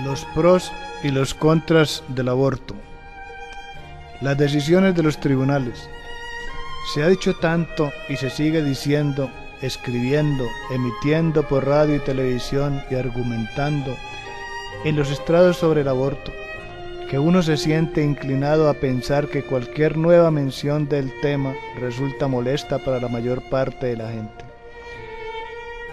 Los pros y los contras del aborto. Las decisiones de los tribunales. Se ha dicho tanto y se sigue diciendo, escribiendo, emitiendo por radio y televisión y argumentando en los estrados sobre el aborto, que uno se siente inclinado a pensar que cualquier nueva mención del tema resulta molesta para la mayor parte de la gente.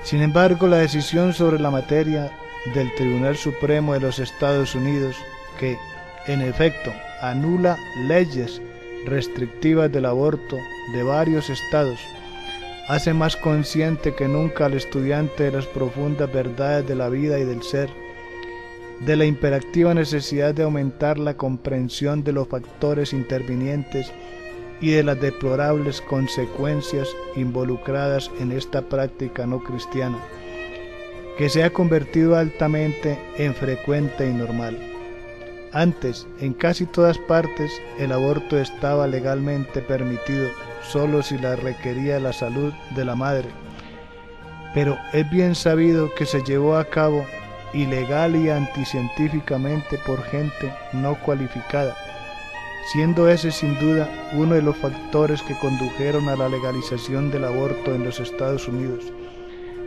Sin embargo, la decisión sobre la materia del Tribunal Supremo de los Estados Unidos, que, en efecto, anula leyes restrictivas del aborto de varios estados, hace más consciente que nunca al estudiante de las profundas verdades de la vida y del ser, de la imperativa necesidad de aumentar la comprensión de los factores intervinientes y de las deplorables consecuencias involucradas en esta práctica no cristiana, que se ha convertido altamente en frecuente y normal. Antes, en casi todas partes, el aborto estaba legalmente permitido solo si la requería la salud de la madre, pero es bien sabido que se llevó a cabo ilegal y anticientíficamente por gente no cualificada, siendo ese sin duda uno de los factores que condujeron a la legalización del aborto en los Estados Unidos.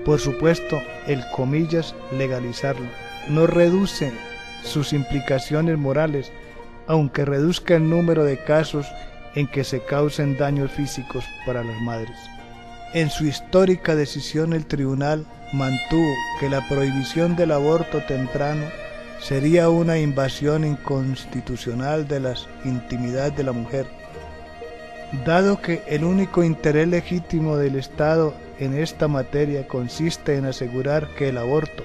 Por supuesto, el comillas legalizarlo no reduce sus implicaciones morales, aunque reduzca el número de casos en que se causen daños físicos para las madres. En su histórica decisión, el tribunal mantuvo que la prohibición del aborto temprano sería una invasión inconstitucional de la intimidad de la mujer, dado que el único interés legítimo del Estado en esta materia consiste en asegurar que el aborto,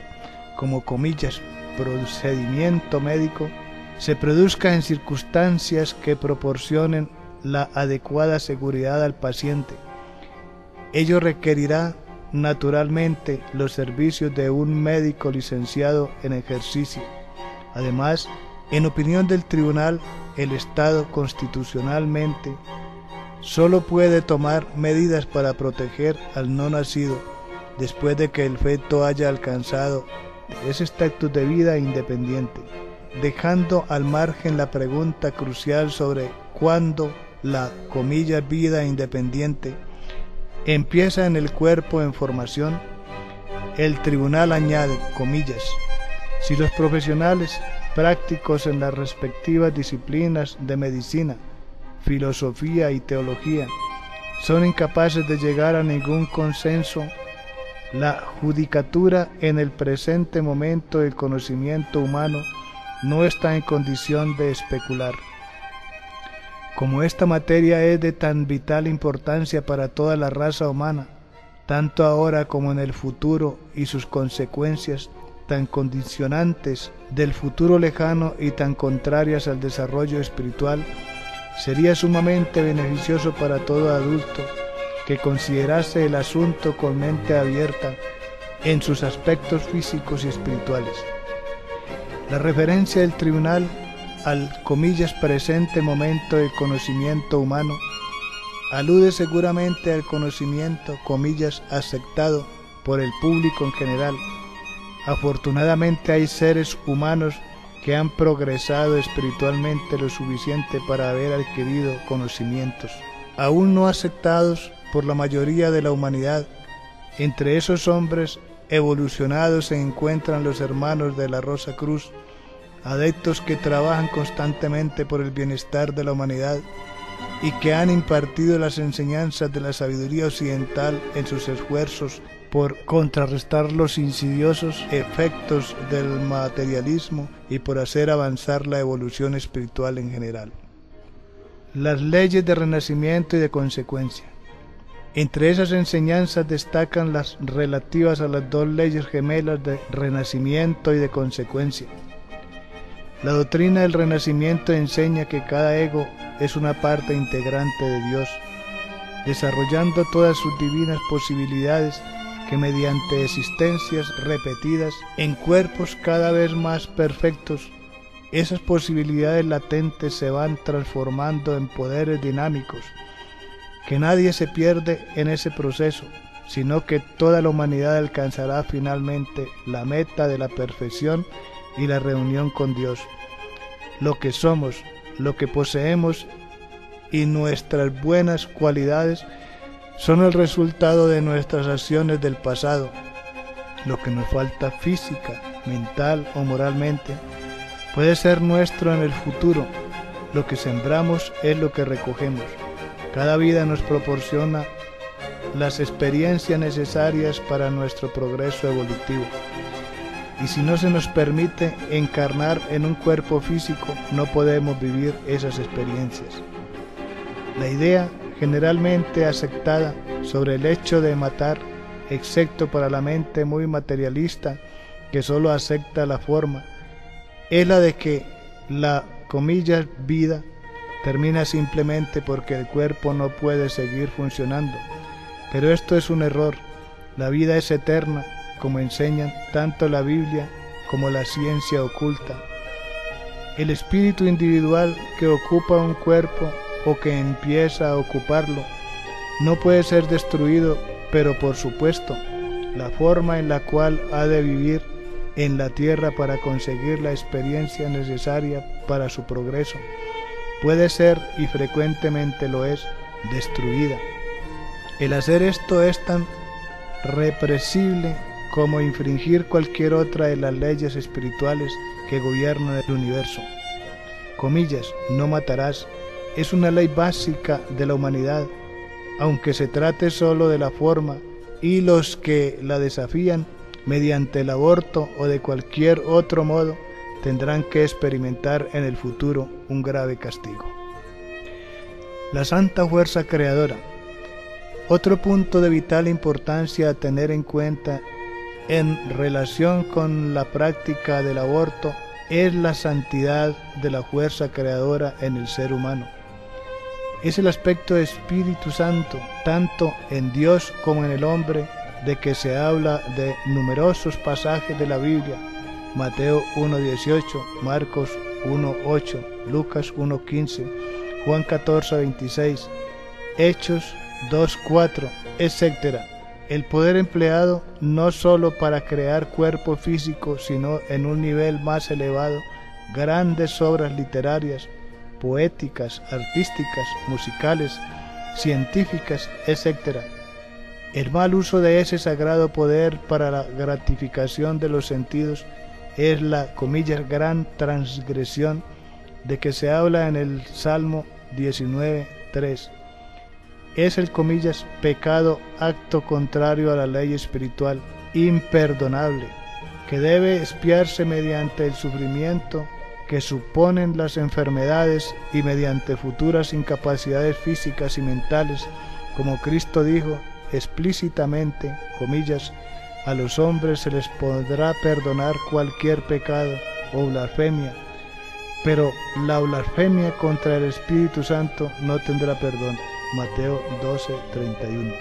como comillas, procedimiento médico, se produzca en circunstancias que proporcionen la adecuada seguridad al paciente. Ello requerirá naturalmente los servicios de un médico licenciado en ejercicio. Además, en opinión del tribunal, el Estado constitucionalmente solo puede tomar medidas para proteger al no nacido después de que el feto haya alcanzado ese estatus de vida independiente, dejando al margen la pregunta crucial sobre cuándo la comillas vida independiente empieza en el cuerpo en formación. El tribunal añade, comillas, si los profesionales prácticos en las respectivas disciplinas de medicina, filosofía y teología son incapaces de llegar a ningún consenso, la judicatura en el presente momento del conocimiento humano no está en condición de especular. Como esta materia es de tan vital importancia para toda la raza humana, tanto ahora como en el futuro, y sus consecuencias tan condicionantes del futuro lejano y tan contrarias al desarrollo espiritual, sería sumamente beneficioso para todo adulto que considerase el asunto con mente abierta en sus aspectos físicos y espirituales. La referencia del tribunal al comillas presente momento del conocimiento humano alude seguramente al conocimiento comillas aceptado por el público en general. Afortunadamente hay seres humanos que han progresado espiritualmente lo suficiente para haber adquirido conocimientos aún no aceptados por la mayoría de la humanidad. Entre esos hombres evolucionados se encuentran los hermanos de la Rosa Cruz, adeptos que trabajan constantemente por el bienestar de la humanidad y que han impartido las enseñanzas de la sabiduría occidental en sus esfuerzos por contrarrestar los insidiosos efectos del materialismo y por hacer avanzar la evolución espiritual en general. Las leyes de renacimiento y de consecuencia. Entre esas enseñanzas destacan las relativas a las dos leyes gemelas de renacimiento y de consecuencia. La doctrina del renacimiento enseña que cada ego es una parte integrante de Dios, desarrollando todas sus divinas posibilidades que mediante existencias repetidas en cuerpos cada vez más perfectos, esas posibilidades latentes se van transformando en poderes dinámicos, que nadie se pierde en ese proceso, sino que toda la humanidad alcanzará finalmente la meta de la perfección y la reunión con Dios. Lo que somos, lo que poseemos y nuestras buenas cualidades son el resultado de nuestras acciones del pasado. Lo que nos falta física, mental o moralmente puede ser nuestro en el futuro. Lo que sembramos es lo que recogemos. Cada vida nos proporciona las experiencias necesarias para nuestro progreso evolutivo. Y si no se nos permite encarnar en un cuerpo físico, no podemos vivir esas experiencias. La idea generalmente aceptada sobre el hecho de matar, excepto para la mente muy materialista que solo acepta la forma, es la de que la vida termina simplemente porque el cuerpo no puede seguir funcionando. Pero esto es un error. La vida es eterna, como enseñan tanto la Biblia como la ciencia oculta. El espíritu individual que ocupa un cuerpo o que empieza a ocuparlo no puede ser destruido, pero por supuesto, la forma en la cual ha de vivir en la tierra para conseguir la experiencia necesaria para su progreso puede ser, y frecuentemente lo es, destruida. El hacer esto es tan represible como infringir cualquier otra de las leyes espirituales que gobiernan el universo. Comillas, no matarás, es una ley básica de la humanidad, aunque se trate solo de la forma, y los que la desafían mediante el aborto o de cualquier otro modo tendrán que experimentar en el futuro un grave castigo. La santa fuerza creadora. Otro punto de vital importancia a tener en cuenta en relación con la práctica del aborto es la santidad de la fuerza creadora en el ser humano. Es el aspecto de Espíritu Santo, tanto en Dios como en el hombre, de que se habla de numerosos pasajes de la Biblia: Mateo 1:18, Marcos 1:8, Lucas 1:15, Juan 14:26, Hechos 2:4, etc. El poder empleado no solo para crear cuerpo físico, sino en un nivel más elevado, grandes obras literarias, poéticas, artísticas, musicales, científicas, etc. El mal uso de ese sagrado poder para la gratificación de los sentidos es la, comillas, gran transgresión de que se habla en el Salmo 19:3. Es el, comillas, pecado, acto contrario a la ley espiritual, imperdonable, que debe expiarse mediante el sufrimiento que suponen las enfermedades y mediante futuras incapacidades físicas y mentales, como Cristo dijo explícitamente, comillas, a los hombres se les podrá perdonar cualquier pecado o blasfemia, pero la blasfemia contra el Espíritu Santo no tendrá perdón. Mateo 12:31.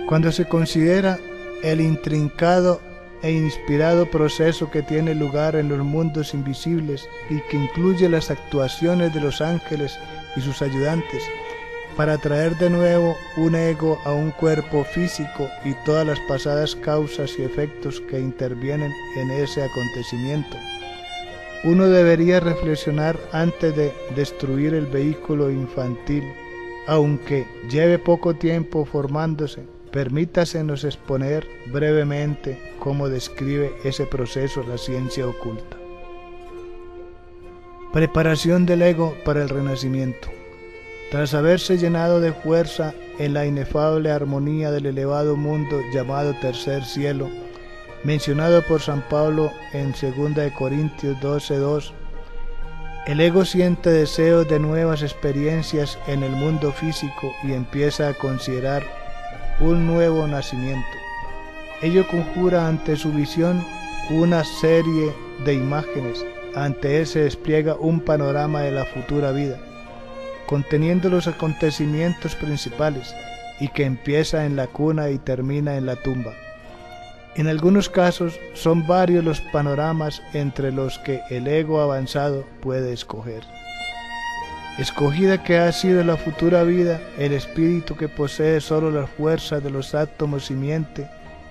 Cuando se considera el intrincado e inspirado proceso que tiene lugar en los mundos invisibles y que incluye las actuaciones de los ángeles y sus ayudantes para traer de nuevo un ego a un cuerpo físico y todas las pasadas causas y efectos que intervienen en ese acontecimiento, uno debería reflexionar antes de destruir el vehículo infantil. Aunque lleve poco tiempo formándose, permítasenos exponer brevemente cómo describe ese proceso la ciencia oculta. Preparación del ego para el renacimiento. Tras haberse llenado de fuerza en la inefable armonía del elevado mundo llamado tercer cielo, mencionado por San Pablo en 2 Corintios 12:2, el ego siente deseos de nuevas experiencias en el mundo físico y empieza a considerar un nuevo nacimiento. Ello conjura ante su visión una serie de imágenes. Ante él se despliega un panorama de la futura vida, conteniendo los acontecimientos principales, y que empieza en la cuna y termina en la tumba. En algunos casos son varios los panoramas entre los que el ego avanzado puede escoger. Escogida que ha sido la futura vida, el espíritu que posee solo las fuerzas de los átomos simiente,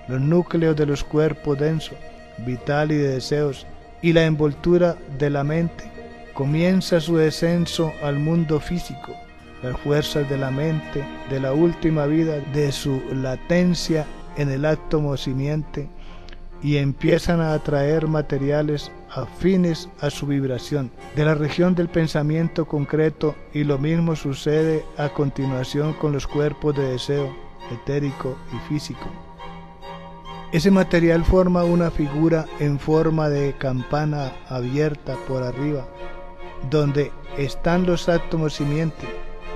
los núcleos de los cuerpos densos, vital y de deseos, y la envoltura de la mente, comienza su descenso al mundo físico. Las fuerzas de la mente, de la última vida, de su latencia en el átomo simiente, y empiezan a atraer materiales afines a su vibración de la región del pensamiento concreto, y lo mismo sucede a continuación con los cuerpos de deseo etérico y físico. Ese material forma una figura en forma de campana abierta por arriba, donde están los átomos simiente.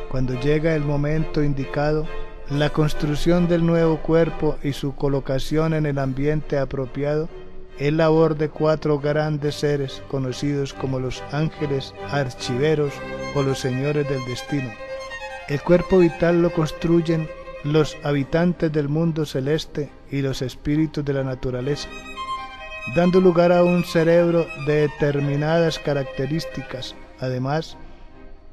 Cuando llega el momento indicado, la construcción del nuevo cuerpo y su colocación en el ambiente apropiado es labor de 4 grandes seres conocidos como los ángeles archiveros o los señores del destino. El cuerpo vital lo construyen los habitantes del mundo celeste y los espíritus de la naturaleza, dando lugar a un cerebro de determinadas características. Además,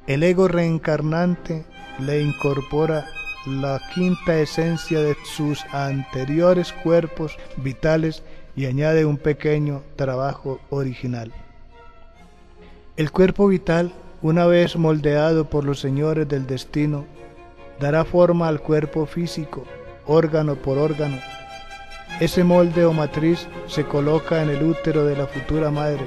el ego reencarnante le incorpora la quinta esencia de sus anteriores cuerpos vitales y añade un pequeño trabajo original. El cuerpo vital, una vez moldeado por los señores del destino, dará forma al cuerpo físico, órgano por órgano. Ese molde o matriz se coloca en el útero de la futura madre.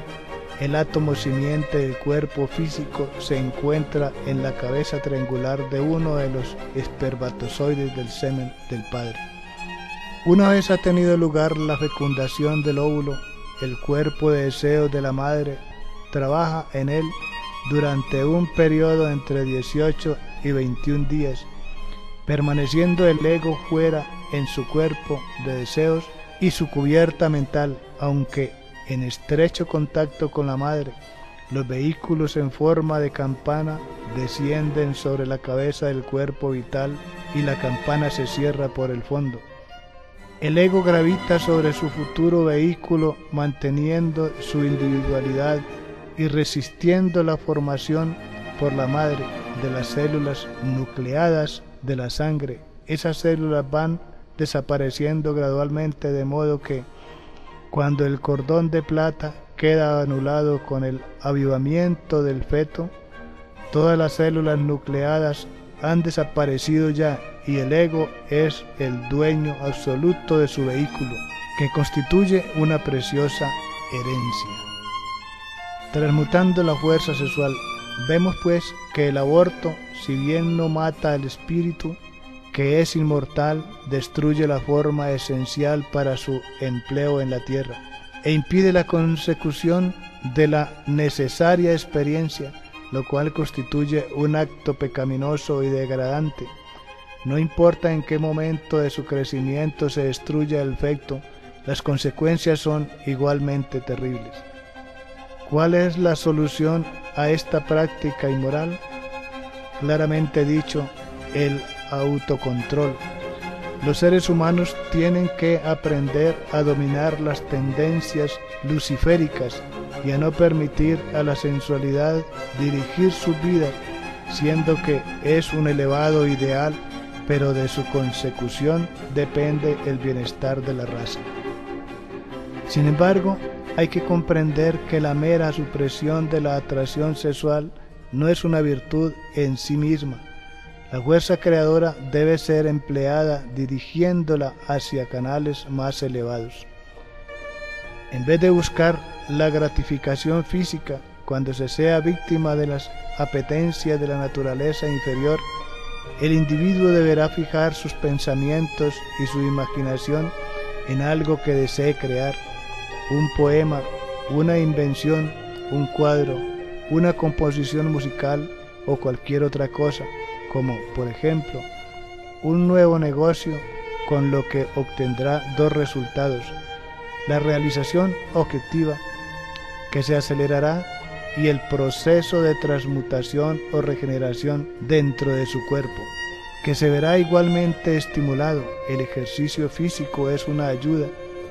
El átomo simiente del cuerpo físico se encuentra en la cabeza triangular de uno de los espermatozoides del semen del padre. Una vez ha tenido lugar la fecundación del óvulo, el cuerpo de deseo de la madre trabaja en él durante un periodo entre 18 y 21 días, permaneciendo el ego fuera en su cuerpo de deseos y su cubierta mental, aunque en estrecho contacto con la madre. Los vehículos en forma de campana descienden sobre la cabeza del cuerpo vital y la campana se cierra por el fondo. El ego gravita sobre su futuro vehículo, manteniendo su individualidad y resistiendo la formación por la madre de las células nucleadas de la sangre. Esas células van desapareciendo gradualmente, de modo que cuando el cordón de plata queda anulado con el avivamiento del feto, todas las células nucleadas han desaparecido ya, y el ego es el dueño absoluto de su vehículo, que constituye una preciosa herencia. Transmutando la fuerza sexual, vemos pues que el aborto, si bien no mata al espíritu, que es inmortal, destruye la forma esencial para su empleo en la tierra, e impide la consecución de la necesaria experiencia, lo cual constituye un acto pecaminoso y degradante. No importa en qué momento de su crecimiento se destruya el feto, las consecuencias son igualmente terribles. ¿Cuál es la solución a esta práctica inmoral? Claramente dicho, el autocontrol. Los seres humanos tienen que aprender a dominar las tendencias luciféricas y a no permitir a la sensualidad dirigir su vida, siendo que es un elevado ideal, pero de su consecución depende el bienestar de la raza. Sin embargo, hay que comprender que la mera supresión de la atracción sexual no es una virtud en sí misma. La fuerza creadora debe ser empleada dirigiéndola hacia canales más elevados. En vez de buscar la gratificación física cuando se sea víctima de las apetencias de la naturaleza inferior, el individuo deberá fijar sus pensamientos y su imaginación en algo que desee crear: un poema, una invención, un cuadro, una composición musical o cualquier otra cosa, como por ejemplo un nuevo negocio, con lo que obtendrá 2 resultados: la realización objetiva, que se acelerará, y el proceso de transmutación o regeneración dentro de su cuerpo, que se verá igualmente estimulado. El ejercicio físico es una ayuda,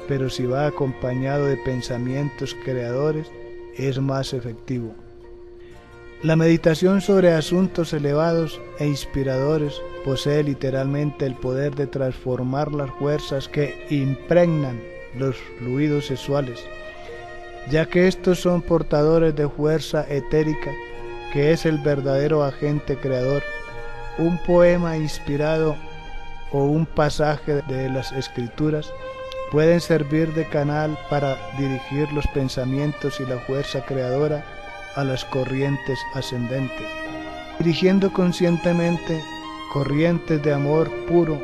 pero si va acompañado de pensamientos creadores, es más efectivo. La meditación sobre asuntos elevados e inspiradores posee literalmente el poder de transformar las fuerzas que impregnan los fluidos sexuales. ya que estos son portadores de fuerza etérica, que es el verdadero agente creador. Un poema inspirado o un pasaje de las Escrituras pueden servir de canal para dirigir los pensamientos y la fuerza creadora a las corrientes ascendentes, dirigiendo conscientemente corrientes de amor puro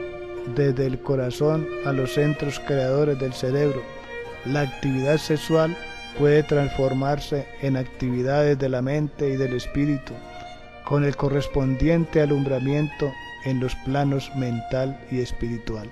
desde el corazón a los centros creadores del cerebro. La actividad sexual puede transformarse en actividades de la mente y del espíritu, con el correspondiente alumbramiento en los planos mental y espiritual.